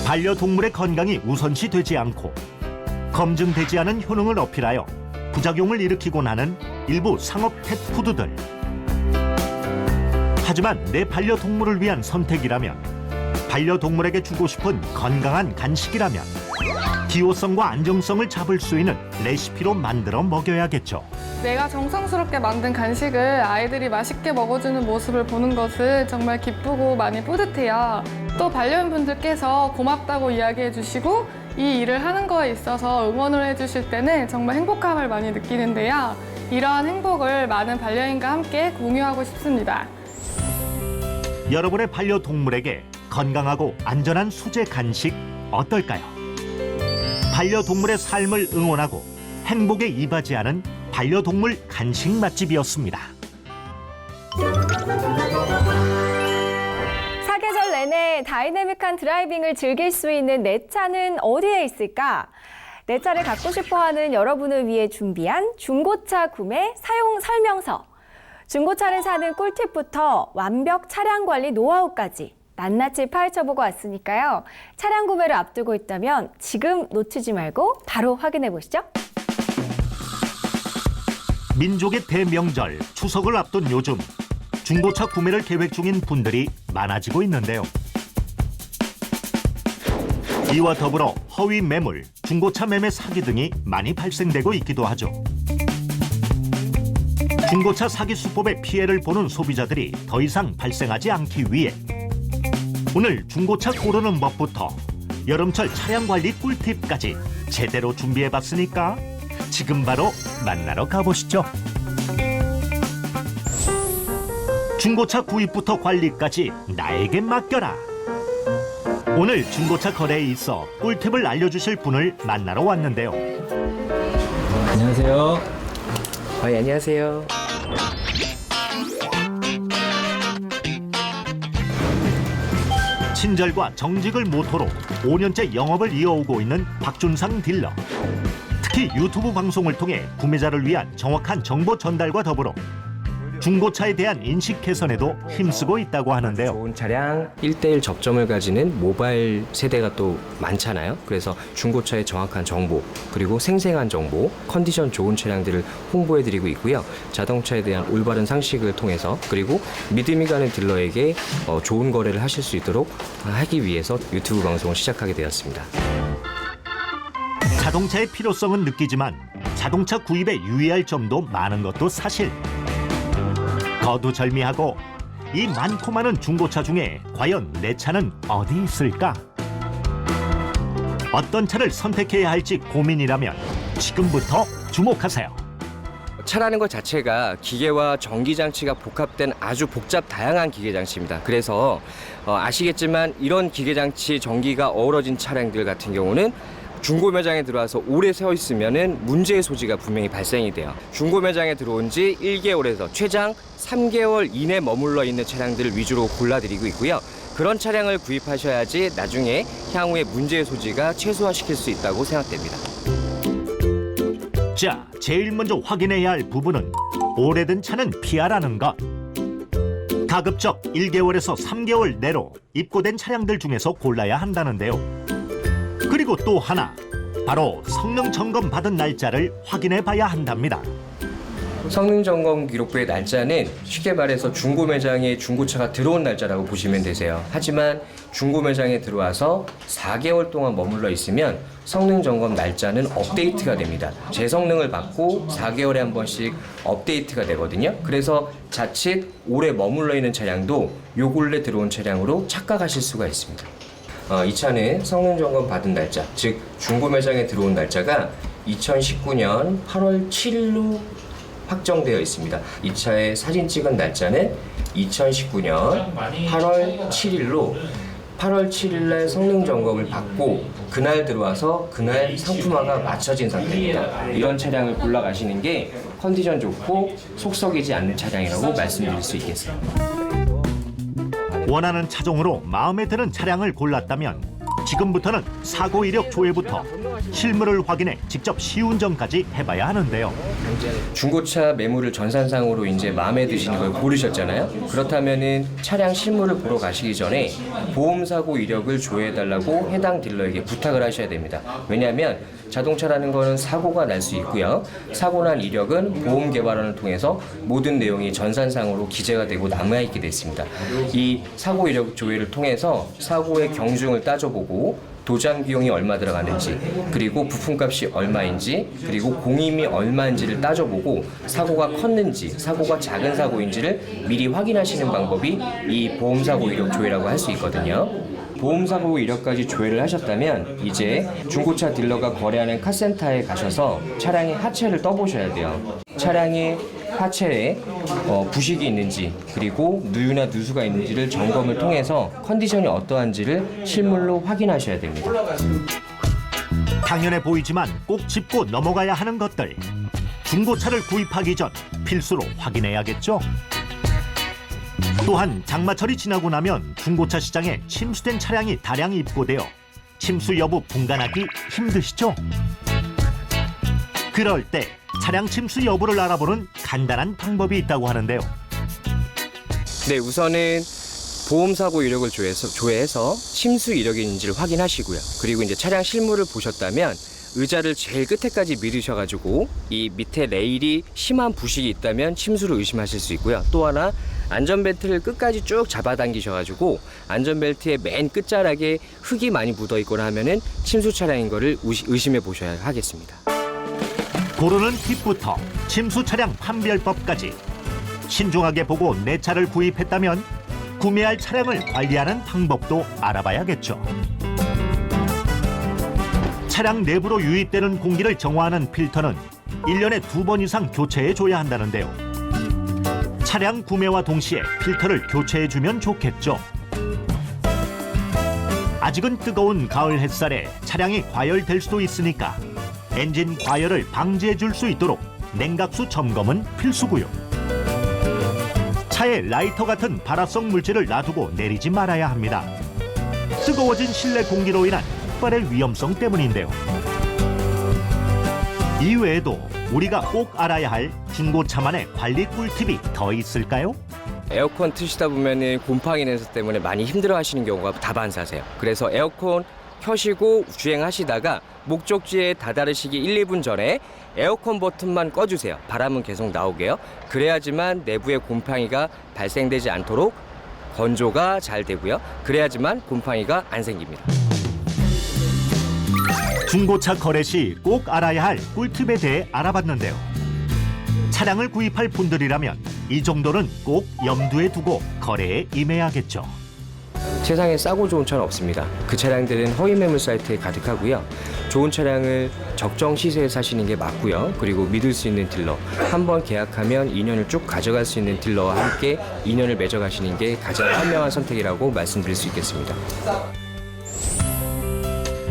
반려동물의 건강이 우선시 되지 않고 검증되지 않은 효능을 어필하여 부작용을 일으키곤 하는 일부 상업 펫푸드들. 하지만 내 반려동물을 위한 선택이라면, 반려동물에게 주고 싶은 건강한 간식이라면 기호성과 안정성을 잡을 수 있는 레시피로 만들어 먹여야겠죠. 내가 정성스럽게 만든 간식을 아이들이 맛있게 먹어주는 모습을 보는 것은 정말 기쁘고 많이 뿌듯해요. 또 반려인분들께서 고맙다고 이야기해 주시고 이 일을 하는 거에 있어서 응원을 해주실 때는 정말 행복함을 많이 느끼는데요. 이러한 행복을 많은 반려인과 함께 공유하고 싶습니다. 여러분의 반려동물에게 건강하고 안전한 수제 간식 어떨까요? 반려동물의 삶을 응원하고 행복에 이바지하는 반려동물 간식 맛집이었습니다. 사계절 내내 다이내믹한 드라이빙을 즐길 수 있는 내 차는 어디에 있을까? 내 차를 갖고 싶어하는 여러분을 위해 준비한 중고차 구매 사용 설명서. 중고차를 사는 꿀팁부터 완벽 차량 관리 노하우까지 낱낱이 파헤쳐보고 왔으니까요. 차량 구매를 앞두고 있다면 지금 놓치지 말고 바로 확인해 보시죠. 민족의 대명절 추석을 앞둔 요즘 중고차 구매를 계획 중인 분들이 많아지고 있는데요. 이와 더불어 허위 매물, 중고차 매매 사기 등이 많이 발생되고 있기도 하죠. 중고차 사기 수법의 피해를 보는 소비자들이 더 이상 발생하지 않기 위해 오늘 중고차 고르는 법부터 여름철 차량 관리 꿀팁까지 제대로 준비해봤으니까 지금 바로 만나러 가보시죠. 중고차 구입부터 관리까지 나에게 맡겨라. 오늘 중고차 거래에 있어 꿀팁을 알려주실 분을 만나러 왔는데요. 안녕하세요. 안녕하세요. 친절과 정직을 모토로 5년째 영업을 이어오고 있는 박준상 딜러. 특히 유튜브 방송을 통해 구매자를 위한 정확한 정보 전달과 더불어 중고차에 대한 인식 개선에도 힘쓰고 있다고 하는데요. 좋은 차량 1:1 접점을 가지는 모바일 세대가 또 많잖아요. 그래서 중고차의 정확한 정보, 그리고 생생한 정보, 컨디션 좋은 차량들을 홍보해드리고 있고요. 자동차에 대한 올바른 상식을 통해서, 그리고 믿음이 가는 딜러에게 좋은 거래를 하실 수 있도록 하기 위해서 유튜브 방송을 시작하게 되었습니다. 자동차의 필요성은 느끼지만 자동차 구입에 유의할 점도 많은 것도 사실. 거두절미하고 이 많고 많은 중고차 중에 과연 내 차는 어디 있을까? 어떤 차를 선택해야 할지 고민이라면 지금부터 주목하세요. 차라는 것 자체가 기계와 전기장치가 복합된 아주 복잡 다양한 기계장치입니다. 그래서 아시겠지만 이런 기계장치 전기가 어우러진 차량들 같은 경우는 중고 매장에 들어와서 오래 서 있으면은 문제의 소지가 분명히 발생이 돼요. 중고 매장에 들어온 지 1개월에서 최장 3개월 이내 머물러 있는 차량들을 위주로 골라드리고 있고요. 그런 차량을 구입하셔야지 나중에 향후에 문제의 소지가 최소화시킬 수 있다고 생각됩니다. 자, 제일 먼저 확인해야 할 부분은 오래된 차는 피하라는 것. 가급적 1개월에서 3개월 내로 입고된 차량들 중에서 골라야 한다는데요. 그리고 또 하나, 바로 성능 점검 받은 날짜를 확인해 봐야 한답니다. 성능 점검 기록부의 날짜는 쉽게 말해서 중고 매장에 중고차가 들어온 날짜라고 보시면 되세요. 하지만 중고 매장에 들어와서 4개월 동안 머물러 있으면 성능 점검 날짜는 업데이트가 됩니다. 재성능을 받고 4개월에 한 번씩 업데이트가 되거든요. 그래서 자칫 오래 머물러 있는 차량도 요 근래 들어온 차량으로 착각하실 수가 있습니다. 이 차는 성능 점검 받은 날짜, 즉 중고 매장에 들어온 날짜가 2019년 8월 7일로 확정되어 있습니다. 이 차의 사진 찍은 날짜는 2019년 8월 7일로 8월 7일날 성능 점검을 받고 그날 들어와서 그날 상품화가 맞춰진 상태입니다. 이런 차량을 골라가시는 게 컨디션 좋고 속썩이지 않는 차량이라고 말씀드릴 수 있겠습니다. 원하는 차종으로 마음에 드는 차량을 골랐다면 지금부터는 사고 이력 조회부터 실물을 확인해 직접 시운전까지 해봐야 하는데요. 중고차 매물을 전산상으로 이제 마음에 드시는 걸 고르셨잖아요. 그렇다면은 차량 실물을 보러 가시기 전에 보험사고 이력을 조회해달라고 해당 딜러에게 부탁을 하셔야 됩니다. 왜냐하면 자동차라는 거는 사고가 날 수 있고요. 사고 난 이력은 보험 개발원을 통해서 모든 내용이 전산상으로 기재가 되고 남아있게 됐습니다. 이 사고 이력 조회를 통해서 사고의 경중을 따져보고 도장 비용이 얼마 들어가는지, 그리고 부품값이 얼마인지, 그리고 공임이 얼마인지를 따져보고 사고가 컸는지, 사고가 작은 사고인지를 미리 확인하시는 방법이 이 보험사고 이력 조회라고 할 수 있거든요. 보험사고 이력까지 조회를 하셨다면 이제 중고차 딜러가 거래하는 카센터에 가셔서 차량의 하체를 떠보셔야 돼요. 차량의 하체에 부식이 있는지, 그리고 누유나 누수가 있는지를 점검을 통해서 컨디션이 어떠한지를 실물로 확인하셔야 됩니다. 당연해 보이지만 꼭 짚고 넘어가야 하는 것들. 중고차를 구입하기 전 필수로 확인해야겠죠. 또한 장마철이 지나고 나면 중고차 시장에 침수된 차량이 다량 입고되어 침수 여부 분간하기 힘드시죠? 그럴 때 차량 침수 여부를 알아보는 간단한 방법이 있다고 하는데요. 네, 우선은 보험사고 이력을 조회해서 침수 이력이 있는지를 확인하시고요. 그리고 이제 차량 실물을 보셨다면 의자를 제일 끝에까지 밀으셔가지고 이 밑에 레일이 심한 부식이 있다면 침수를 의심하실 수 있고요. 또 하나, 안전벨트를 끝까지 쭉 잡아당기셔가지고 안전벨트의 맨 끝자락에 흙이 많이 묻어 있거나 하면은 침수 차량인 거를 의심해 보셔야 하겠습니다. 고르는 팁부터 침수 차량 판별법까지 신중하게 보고 내 차를 구입했다면 구매할 차량을 관리하는 방법도 알아봐야겠죠. 차량 내부로 유입되는 공기를 정화하는 필터는 1년에 2번 이상 교체해줘야 한다는데요. 차량 구매와 동시에 필터를 교체해주면 좋겠죠. 아직은 뜨거운 가을 햇살에 차량이 과열될 수도 있으니까 엔진 과열을 방지해줄 수 있도록 냉각수 점검은 필수고요. 차에 라이터 같은 발화성 물질을 놔두고 내리지 말아야 합니다. 뜨거워진 실내 공기로 인한 폭발의 위험성 때문인데요. 이외에도 우리가 꼭 알아야 할 중고차만의 관리 꿀팁이 더 있을까요? 에어컨 트시다 보면은 곰팡이 냄새 때문에 많이 힘들어 하시는 경우가 다반사세요. 그래서 에어컨 켜시고 주행하시다가 목적지에 다다르시기 1, 2분 전에 에어컨 버튼만 꺼주세요. 바람은 계속 나오게요. 그래야지만 내부에 곰팡이가 발생되지 않도록 건조가 잘 되고요. 그래야지만 곰팡이가 안 생깁니다. 중고차 거래 시 꼭 알아야 할 꿀팁에 대해 알아봤는데요. 차량을 구입할 분들이라면 이 정도는 꼭 염두에 두고 거래에 임해야겠죠. 세상에 싸고 좋은 차는 없습니다. 그 차량들은 허위 매물 사이트에 가득하고요. 좋은 차량을 적정 시세에 사시는 게 맞고요. 그리고 믿을 수 있는 딜러, 한번 계약하면 2년을 쭉 가져갈 수 있는 딜러와 함께 2년을 맺어가시는 게 가장 현명한 선택이라고 말씀드릴 수 있겠습니다.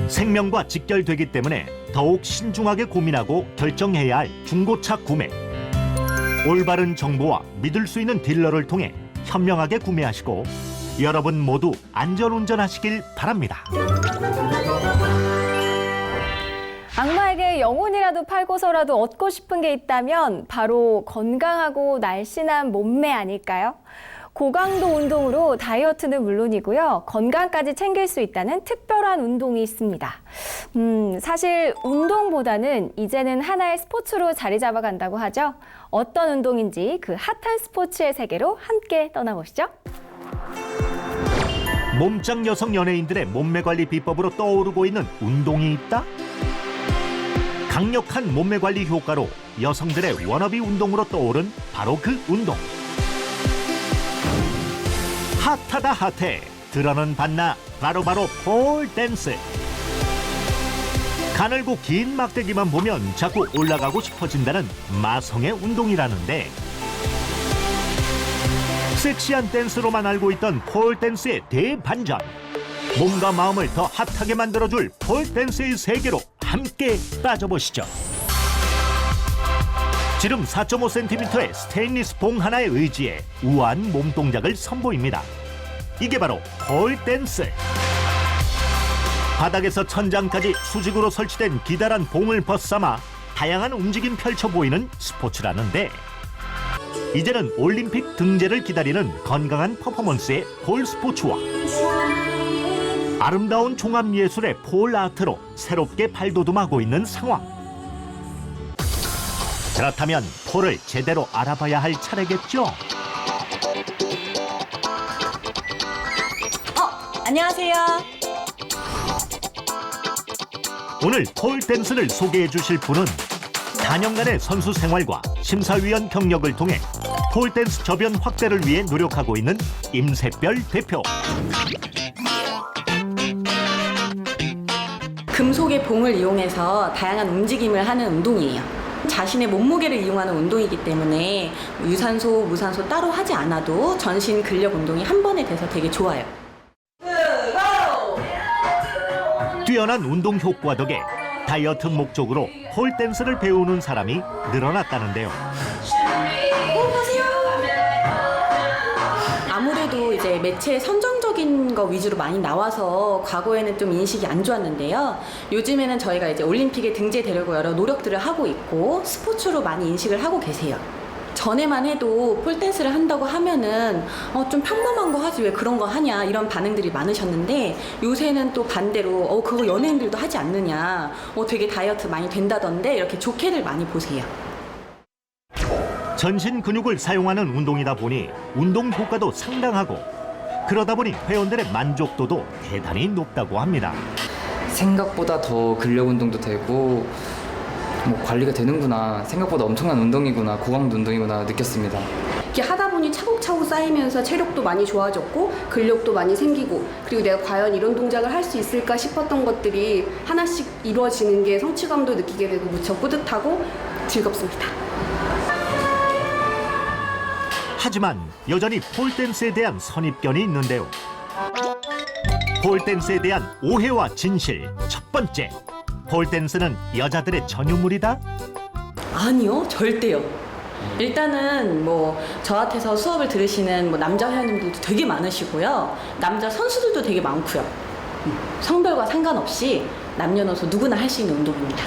생명과 직결되기 때문에 더욱 신중하게 고민하고 결정해야 할 중고차 구매. 올바른 정보와 믿을 수 있는 딜러를 통해 현명하게 구매하시고 여러분 모두 안전운전하시길 바랍니다. 악마에게 영혼이라도 팔고서라도 얻고 싶은 게 있다면 바로 건강하고 날씬한 몸매 아닐까요? 고강도 운동으로 다이어트는 물론이고요. 건강까지 챙길 수 있다는 특별한 운동이 있습니다. 사실 운동보다는 이제는 하나의 스포츠로 자리 잡아간다고 하죠. 어떤 운동인지 그 핫한 스포츠의 세계로 함께 떠나보시죠. 몸짱 여성 연예인들의 몸매 관리 비법으로 떠오르고 있는 운동이 있다? 강력한 몸매 관리 효과로 여성들의 워너비 운동으로 떠오른 바로 그 운동. 핫하다 핫해 들어는 봤나 바로바로 폴 댄스. 가늘고 긴 막대기만 보면 자꾸 올라가고 싶어진다는 마성의 운동이라는데 섹시한 댄스로만 알고 있던 폴 댄스의 대반전. 몸과 마음을 더 핫하게 만들어줄 폴 댄스의 세계로 함께 빠져보시죠. 지름 4.5cm의 스테인리스 봉 하나에 의지해 우아한 몸 동작을 선보입니다. 이게 바로 폴 댄스. 바닥에서 천장까지 수직으로 설치된 기다란 봉을 벗삼아 다양한 움직임 펼쳐 보이는 스포츠라는데 이제는 올림픽 등재를 기다리는 건강한 퍼포먼스의 폴 스포츠와 아름다운 종합예술의 폴 아트로 새롭게 발돋움하고 있는 상황. 그렇다면 폴을 제대로 알아봐야 할 차례겠죠? 안녕하세요. 오늘 폴 댄스를 소개해 주실 분은 4년간의 선수 생활과 심사위원 경력을 통해 폴 댄스 저변 확대를 위해 노력하고 있는 임세별 대표. 금속의 봉을 이용해서 다양한 움직임을 하는 운동이에요. 자신의 몸무게를 이용하는 운동이기 때문에 유산소, 무산소 따로 하지 않아도 전신 근력 운동이 한 번에 돼서 되게 좋아요. 뛰어난 운동 효과 덕에 다이어트 목적으로 폴 댄스를 배우는 사람이 늘어났다는데요. 아무래도 이제 매체에 선정적인 거 위주로 많이 나와서 과거에는 좀 인식이 안 좋았는데요. 요즘에는 저희가 이제 올림픽에 등재되려고 여러 노력들을 하고 있고 스포츠로 많이 인식을 하고 계세요. 전에만 해도 폴댄스를 한다고 하면은 좀 평범한 거 하지 왜 그런 거 하냐 이런 반응들이 많으셨는데 요새는 또 반대로 그거 연예인들도 하지 않느냐 되게 다이어트 많이 된다던데 이렇게 좋게들 많이 보세요. 전신 근육을 사용하는 운동이다 보니 운동 효과도 상당하고 그러다 보니 회원들의 만족도도 대단히 높다고 합니다. 생각보다 더 근력 운동도 되고 뭐 관리가 되는구나, 생각보다 엄청난 운동이구나, 고강도 운동이구나 느꼈습니다. 이렇게 하다 보니 차곡차곡 쌓이면서 체력도 많이 좋아졌고 근력도 많이 생기고, 그리고 내가 과연 이런 동작을 할 수 있을까 싶었던 것들이 하나씩 이루어지는 게 성취감도 느끼게 되고 무척 뿌듯하고 즐겁습니다. 하지만 여전히 폴댄스에 대한 선입견이 있는데요. 폴댄스에 대한 오해와 진실. 첫 번째, 폴댄스는 여자들의 전유물이다? 아니요, 절대요. 일단은 뭐 저한테서 수업을 들으시는 뭐 남자 회원님들도 되게 많으시고요. 남자 선수들도 되게 많고요. 성별과 상관없이 남녀노소 누구나 할 수 있는 운동입니다.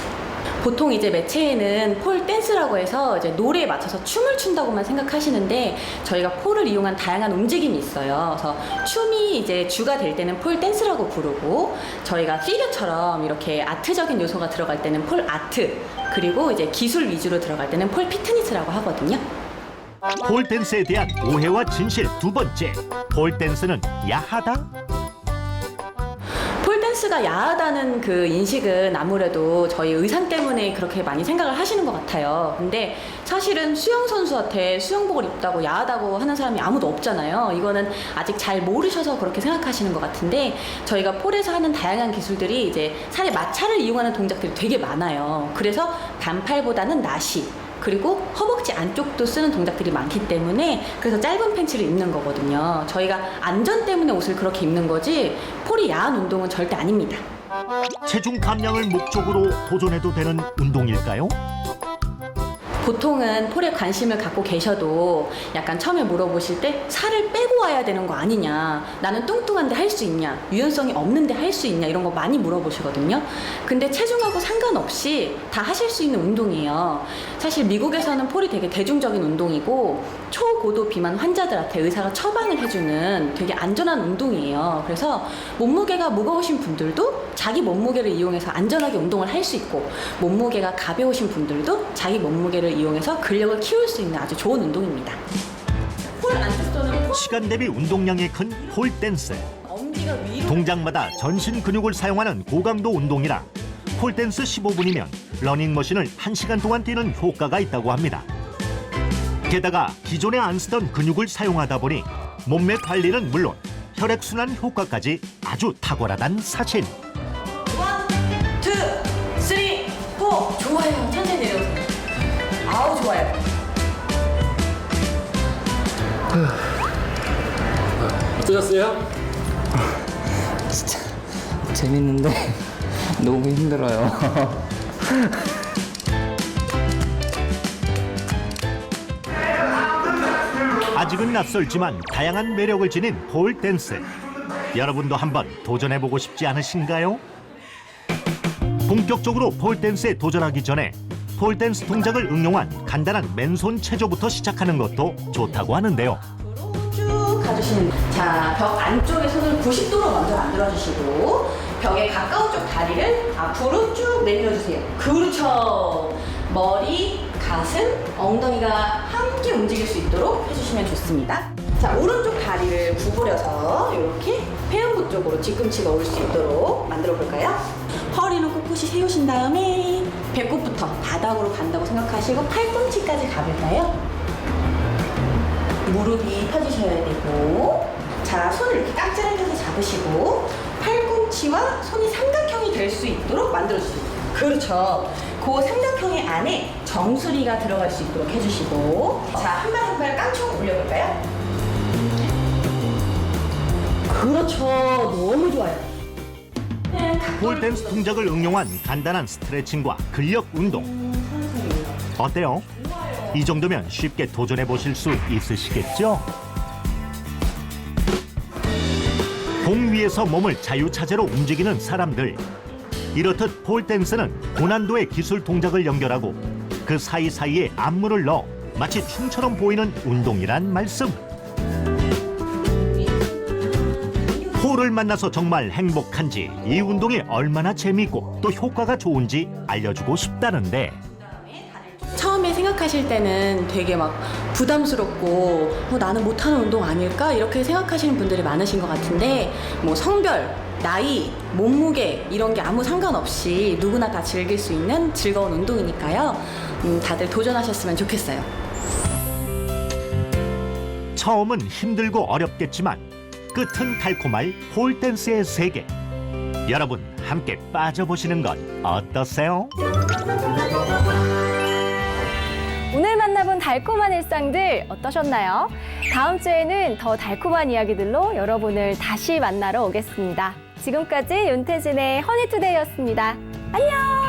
보통 이제 매체에는 폴 댄스라고 해서 이제 노래에 맞춰서 춤을 춘다고만 생각하시는데, 저희가 폴을 이용한 다양한 움직임이 있어요. 그래서 춤이 이제 주가 될 때는 폴 댄스라고 부르고, 저희가 피겨처럼 이렇게 아트적인 요소가 들어갈 때는 폴 아트, 그리고 이제 기술 위주로 들어갈 때는 폴 피트니스라고 하거든요. 폴댄스에 대한 오해와 진실. 두 번째, 폴댄스는 야하다? 폴댄스가 야하다는 그 인식은 아무래도 저희 의상 때문에 그렇게 많이 생각을 하시는 것 같아요. 근데 사실은 수영 선수한테 수영복을 입다고 야하다고 하는 사람이 아무도 없잖아요. 이거는 아직 잘 모르셔서 그렇게 생각하시는 것 같은데, 저희가 폴에서 하는 다양한 기술들이 이제 살의 마찰을 이용하는 동작들이 되게 많아요. 그래서 반팔보다는 나시, 그리고 허벅지 안쪽도 쓰는 동작들이 많기 때문에 그래서 짧은 팬츠를 입는 거거든요. 저희가 안전 때문에 옷을 그렇게 입는 거지 폴이 야한 운동은 절대 아닙니다. 체중 감량을 목적으로 도전해도 되는 운동일까요? 보통은 폴에 관심을 갖고 계셔도 약간 처음에 물어보실 때 살을 빼고 와야 되는 거 아니냐, 나는 뚱뚱한데 할 수 있냐, 유연성이 없는데 할 수 있냐, 이런 거 많이 물어보시거든요. 근데 체중하고 상관없이 다 하실 수 있는 운동이에요. 사실 미국에서는 폴이 되게 대중적인 운동이고 초고도 비만 환자들한테 의사가 처방을 해주는 되게 안전한 운동이에요. 그래서 몸무게가 무거우신 분들도 자기 몸무게를 이용해서 안전하게 운동을 할 수 있고, 몸무게가 가벼우신 분들도 자기 몸무게를 이용해서 근력을 키울 수 있는 아주 좋은 운동입니다. 폴 안쪽도는 시간 대비 운동량이 큰 폴댄스. 엄지가 위로 동작마다 전신 근육을 사용하는 고강도 운동이라 폴댄스 15분이면 러닝머신을 1시간 동안 뛰는 효과가 있다고 합니다. 게다가 기존에 안 쓰던 근육을 사용하다 보니 몸매 관리는 물론 혈액순환 효과까지 아주 탁월하다는 사실. 1, 2, 3, 4. 좋아요. 천천히 내려오세요. 아우, 좋아요. 어떠셨어요? 진짜 재밌는데 너무 힘들어요. 아직은 낯설지만 다양한 매력을 지닌 폴댄스. 여러분도 한번 도전해보고 싶지 않으신가요? 본격적으로 폴댄스에 도전하기 전에 폴댄스 동작을 응용한 간단한 맨손 체조부터 시작하는 것도 좋다고 하는데요. 쭉 가주시는, 자, 벽 안쪽에 손을 90도로 먼저 만들어주시고, 벽에 가까운 쪽 다리를 앞으로 쭉 내밀어주세요. 그렇죠. 머리, 가슴, 엉덩이가 함께 움직일 수 있도록 해주시면 좋습니다. 자, 오른쪽 다리를 구부려서 이렇게 폐음부 쪽으로 뒤꿈치가 올 수 있도록 만들어 볼까요? 허리는 꼿꼿이 세우신 다음에 배꼽부터 바닥으로 간다고 생각하시고 팔꿈치까지 가볼까요? 무릎이 펴지셔야 되고, 자, 손을 이렇게 깍지를 잡으시고 팔꿈치와 손이 삼각형이 될 수 있도록 만들어주세요. 그렇죠. 그 삼각형의 안에 정수리가 들어갈 수 있도록 해주시고, 자, 한 발 한 발 깡총 올려볼까요? 그렇죠. 너무 좋아요. 폴댄스 동작을 응용한 간단한 스트레칭과 근력 운동. 어때요? 이 정도면 쉽게 도전해 보실 수 있으시겠죠? 공 위에서 몸을 자유자재로 움직이는 사람들. 이렇듯 폴댄스는 고난도의 기술 동작을 연결하고 그 사이사이에 안무를 넣어 마치 춤처럼 보이는 운동이란 말씀. 폴을 만나서 정말 행복한지, 이 운동이 얼마나 재미있고 또 효과가 좋은지 알려주고 싶다는데, 처음에 생각하실 때는 되게 막 부담스럽고 나는 못하는 운동 아닐까? 이렇게 생각하시는 분들이 많으신 것 같은데, 뭐 성별, 나이, 몸무게 이런 게 아무 상관없이 누구나 다 즐길 수 있는 즐거운 운동이니까요. 다들 도전하셨으면 좋겠어요. 처음은 힘들고 어렵겠지만 끝은 달콤할 폴댄스의 세계. 여러분 함께 빠져보시는 건 어떠세요? 오늘 만나본 달콤한 일상들 어떠셨나요? 다음 주에는 더 달콤한 이야기들로 여러분을 다시 만나러 오겠습니다. 지금까지 윤태진의 허니투데이였습니다. 안녕!